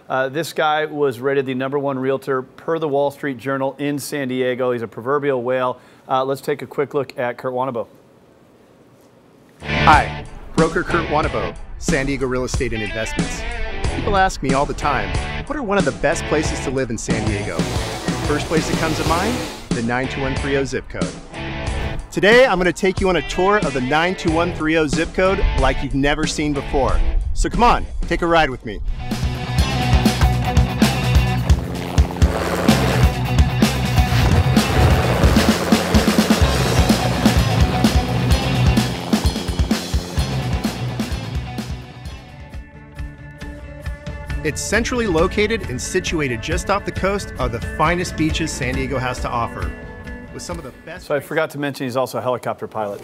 This guy was rated the #1 realtor per the Wall Street Journal in San Diego. He's a proverbial whale. Let's take a quick look at Kurt Wannebo. Hi, broker Kurt Wannebo, San Diego Real Estate and Investments. People ask me all the time, what are one of the best places to live in San Diego? First place that comes to mind, the 92130 zip code. Today, I'm going to take you on a tour of the 92130 zip code like you've never seen before. So come on, take a ride with me. It's centrally located and situated just off the coast of the finest beaches San Diego has to offer. With some of the best. So I forgot to mention he's also a helicopter pilot.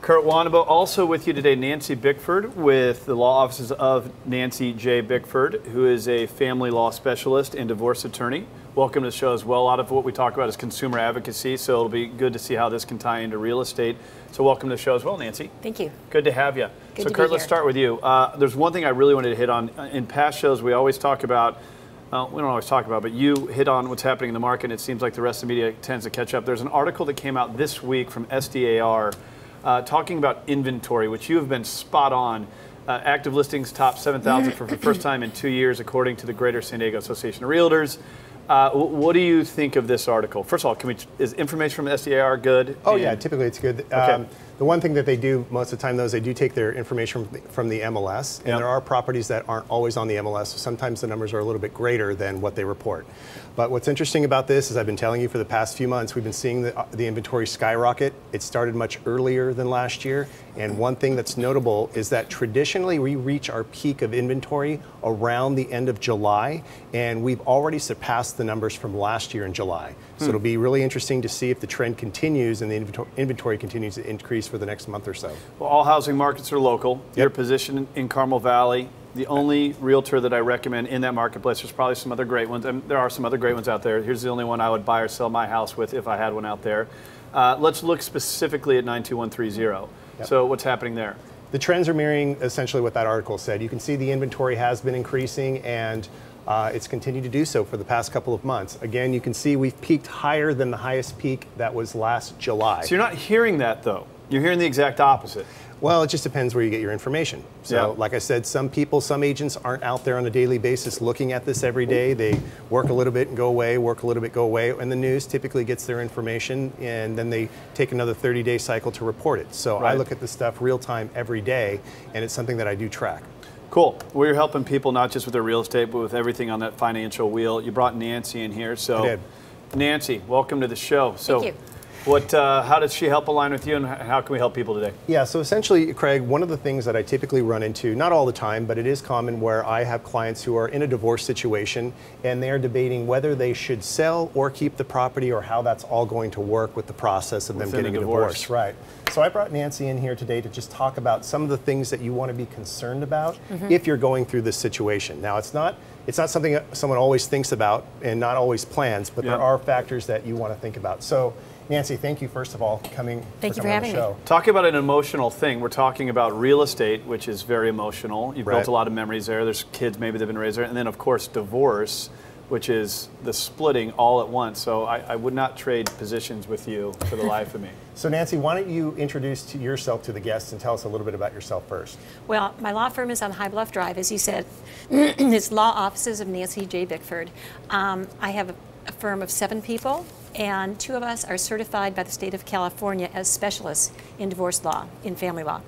Kurt Wannebo, also with you today, Nancy Bickford with the law offices of Nancy J. Bickford, who is a family law specialist and divorce attorney. Welcome to the show as well. A lot of what we talk about is consumer advocacy, so it'll be good to see how this can tie into real estate. So welcome to the show as well, Nancy. Thank you. Good to have you. Good so to Kurt, be let's here. start with you. There's one thing I really wanted to hit on. In past shows, we always talk about, we don't always talk about, but you hit on what's happening in the market, and it seems like the rest of the media tends to catch up. There's an article that came out this week from SDAR talking about inventory, which you have been spot on. Active listings top 7,000 for the first time in 2 years, according to the Greater San Diego Association of Realtors. What do you think of this article? First of all, is information from SDAR good? Oh yeah, typically it's good. Okay. The one thing that they do most of the time, though, is they do take their information from the MLS, and there are properties that aren't always on the MLS, so sometimes the numbers are a little bit greater than what they report. But what's interesting about this, as I've been telling you for the past few months, we've been seeing the inventory skyrocket. It started much earlier than last year, and one thing that's notable is that traditionally we reach our peak of inventory around the end of July, and we've already surpassed the numbers from last year in July. So it'll be really interesting to see if the trend continues and the inventory continues to increase for the next month or so. Well, all housing markets are local. Yep. Your position in Carmel Valley, the only realtor that I recommend in that marketplace. There's probably some other great ones, and there are some other great ones out there. Here's the only one I would buy or sell my house with if I had one out there. Let's look specifically at 92130. Yep. So what's happening there? The trends are mirroring essentially what that article said. You can see the inventory has been increasing, and it's continued to do so for the past couple of months. Again, you can see we've peaked higher than the highest peak that was last July. So you're not hearing that, though. You're hearing the exact opposite. Well, it just depends where you get your information. So, like I said, some agents aren't out there on a daily basis looking at this every day. They work a little bit and go away, work a little bit, go away, and the news typically gets their information, and then they take another 30-day cycle to report it. So I look at this stuff real time every day, and it's something that I do track. Cool. We're helping people not just with their real estate, but with everything on that financial wheel. You brought Nancy in here. So, I did. Nancy, welcome to the show. So, thank you. How does she help align with you, and how can we help people today? Yeah, so essentially, Craig, one of the things that I typically run into, not all the time, but it is common where I have clients who are in a divorce situation and they are debating whether they should sell or keep the property, or how that's all going to work with the process of them getting a divorce. Right. So I brought Nancy in here today to just talk about some of the things that you want to be concerned about if you're going through this situation. Now, it's not something that someone always thinks about and not always plans, but there are factors that you want to think about. So, Nancy, thank you, first of all, coming Thank you for on having the show. me. Talk about an emotional thing. We're talking about real estate, which is very emotional. You've built a lot of memories there. There's kids maybe that have been raised there. And then, of course, divorce, which is the splitting all at once. So I would not trade positions with you for the life of me. So, Nancy, why don't you introduce yourself to the guests and tell us a little bit about yourself first? Well, my law firm is on High Bluff Drive, as you said. It's law offices of Nancy J. Bickford. I have a firm of 7 people, and 2 of us are certified by the state of California as specialists in divorce law, in family law.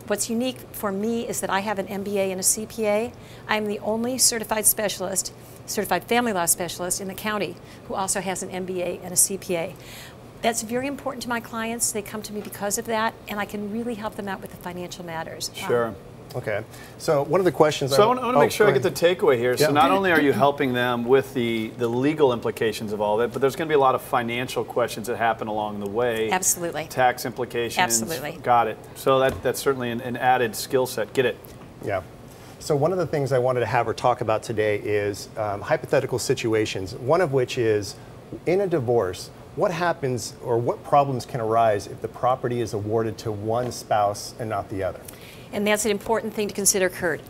What's unique for me is that I have an MBA and a CPA. I'm the only certified family law specialist in the county who also has an MBA and a CPA. That's very important to my clients. They come to me because of that, and I can really help them out with the financial matters. Sure. Okay. So one of the questions I want to make sure I get the takeaway here. Yeah. So not only are you helping them with the legal implications of all of it, but there's going to be a lot of financial questions that happen along the way. Absolutely. Tax implications. Absolutely. Got it. So that's certainly an added skill set. Get it. Yeah. So one of the things I wanted to have her talk about today is hypothetical situations, one of which is in a divorce, what happens or what problems can arise if the property is awarded to one spouse and not the other? And that's an important thing to consider, Kurt.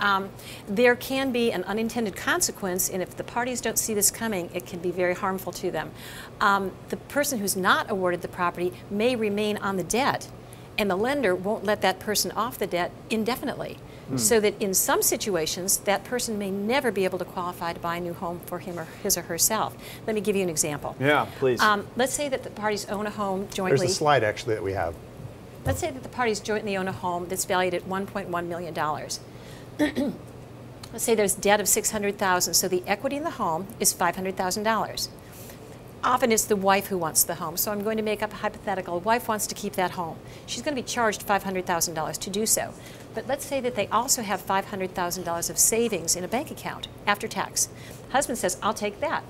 There can be an unintended consequence, and if the parties don't see this coming, it can be very harmful to them. The person who's not awarded the property may remain on the debt, and the lender won't let that person off the debt indefinitely. So that in some situations, that person may never be able to qualify to buy a new home for him or his or herself. Let me give you an example. Yeah, please. Let's say that the parties own a home jointly. There's a slide actually that we have. Let's say that the parties jointly own a home that's valued at $1.1 million. Let's say there's debt of $600,000, so the equity in the home is $500,000. Often it's the wife who wants the home, so I'm going to make up a hypothetical. The wife wants to keep that home. She's going to be charged $500,000 to do so. But let's say that they also have $500,000 of savings in a bank account after tax. Husband says, I'll take that.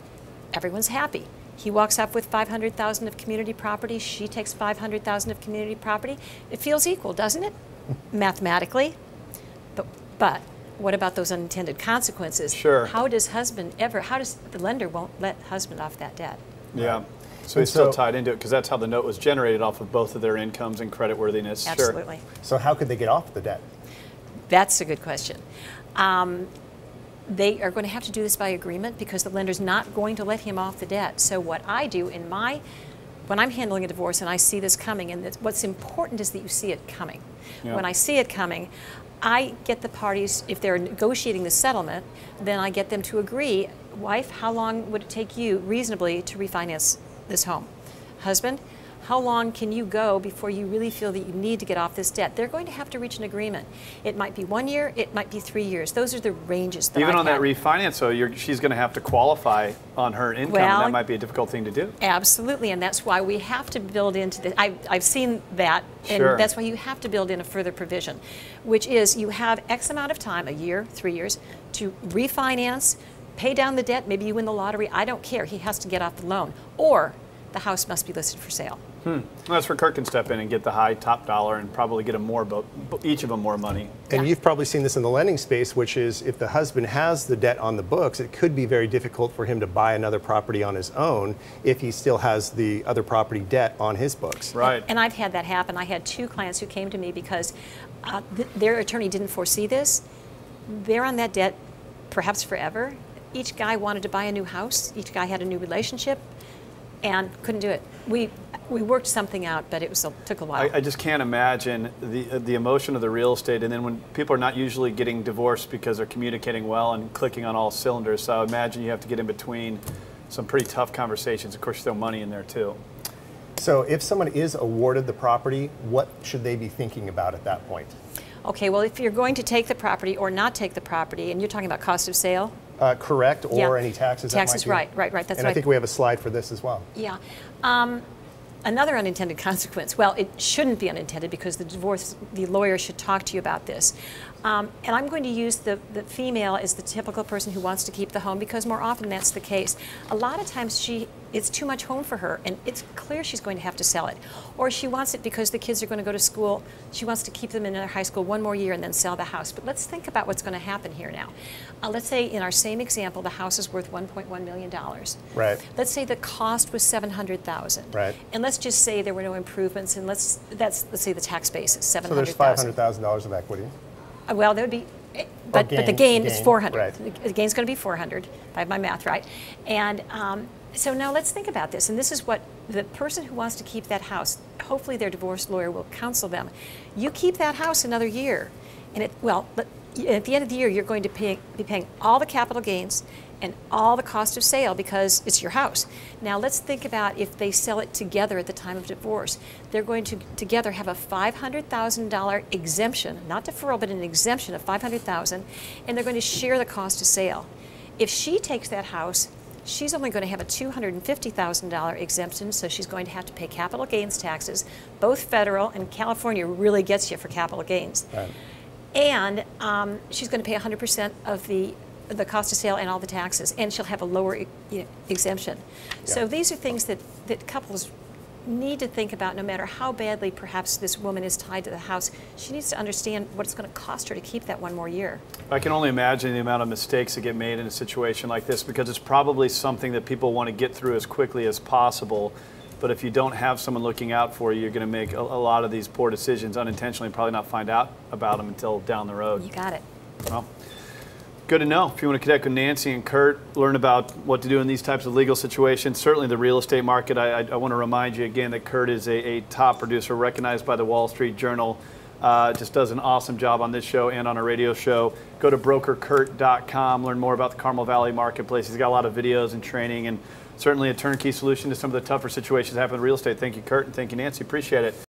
Everyone's happy. He walks off with $500,000 of community property. She takes $500,000 of community property. It feels equal, doesn't it? Mathematically. But what about those unintended consequences? Sure. How does the lender won't let husband off that debt? Yeah. So he's still tied into it because that's how the note was generated, off of both of their incomes and creditworthiness. Absolutely. Sure. So how could they get off the debt? That's a good question. They are going to have to do this by agreement because the lender's not going to let him off the debt. So what I do when I'm handling a divorce and I see this coming, and what's important is that you see it coming. Yeah. When I see it coming, I get the parties, if they're negotiating the settlement, then I get them to agree, wife, how long would it take you reasonably to refinance this home? Husband, how long can you go before you really feel that you need to get off this debt? They're going to have to reach an agreement. It might be 1 year, it might be 3 years. Those are the ranges that Even on that refinance, though, she's going to have to qualify on her income, and that might be a difficult thing to do. Absolutely, and that's why we have to build into this. I've seen that, and that's why you have to build in a further provision, which is you have X amount of time, a year, 3 years, to refinance, pay down the debt, maybe you win the lottery, I don't care, he has to get off the loan, or the house must be listed for sale. Well, that's where Kirk can step in and get the high top dollar and probably get them each of them more money. And you've probably seen this in the lending space, which is if the husband has the debt on the books, it could be very difficult for him to buy another property on his own if he still has the other property debt on his books. Right. And I've had that happen. I had 2 clients who came to me because their attorney didn't foresee this. They're on that debt perhaps forever. Each guy wanted to buy a new house. Each guy had a new relationship and couldn't do it. We worked something out, but took a while. I just can't imagine the emotion of the real estate, and then when people are not usually getting divorced because they're communicating well and clicking on all cylinders. So I imagine you have to get in between some pretty tough conversations. Of course, throw money in there too. So if someone is awarded the property, what should they be thinking about at that point? Okay, well, if you're going to take the property or not take the property, and you're talking about cost of sale? Correct, or any taxes. Taxes, that might be. right. That's and I think we have a slide for this as well. Yeah. Another unintended consequence, well, it shouldn't be unintended because the lawyer should talk to you about this. And I'm going to use the female as the typical person who wants to keep the home because more often that's the case. A lot of times it's too much home for her and it's clear she's going to have to sell it. Or she wants it because the kids are going to go to school. She wants to keep them in their high school 1 more year and then sell the house. But let's think about what's going to happen here now. Let's say in our same example, the house is worth $1.1 million. Right. Let's say the cost was $700,000. Right. And let's just say there were no improvements, and let's say the tax base is $700,000. So there's $500,000 of equity. Well, that would be, but the gain is $400,000. Right. The gain's going to be $400,000, if I have my math right. And so now let's think about this, and this is what the person who wants to keep that house, hopefully their divorce lawyer will counsel them. You keep that house another year, and at the end of the year, you're going to be paying all the capital gains and all the cost of sale because it's your house. Now let's think about if they sell it together at the time of divorce. They're going to together have a $500,000 exemption, not deferral, but an exemption of $500,000, and they're going to share the cost of sale. If she takes that house, she's only going to have a $250,000 exemption, so she's going to have to pay capital gains taxes. Both federal and California really gets you for capital gains. Right. And she's going to pay 100% of the cost of sale and all the taxes, and she'll have a lower exemption. Yeah. So these are things that couples need to think about no matter how badly perhaps this woman is tied to the house. She needs to understand what it's going to cost her to keep that 1 more year. I can only imagine the amount of mistakes that get made in a situation like this because it's probably something that people want to get through as quickly as possible. But if you don't have someone looking out for you, you're going to make a lot of these poor decisions unintentionally, probably not find out about them until down the road. You got it. Well, good to know. If you want to connect with Nancy and Kurt, learn about what to do in these types of legal situations, certainly the real estate market, I want to remind you again that Kurt is a top producer recognized by the Wall Street Journal. Just does an awesome job on this show and on our radio show. Go to brokerkurt.com, learn more about the Carmel Valley marketplace. He's got a lot of videos and training and certainly a turnkey solution to some of the tougher situations that happen in real estate. Thank you, Kurt, and thank you, Nancy. Appreciate it.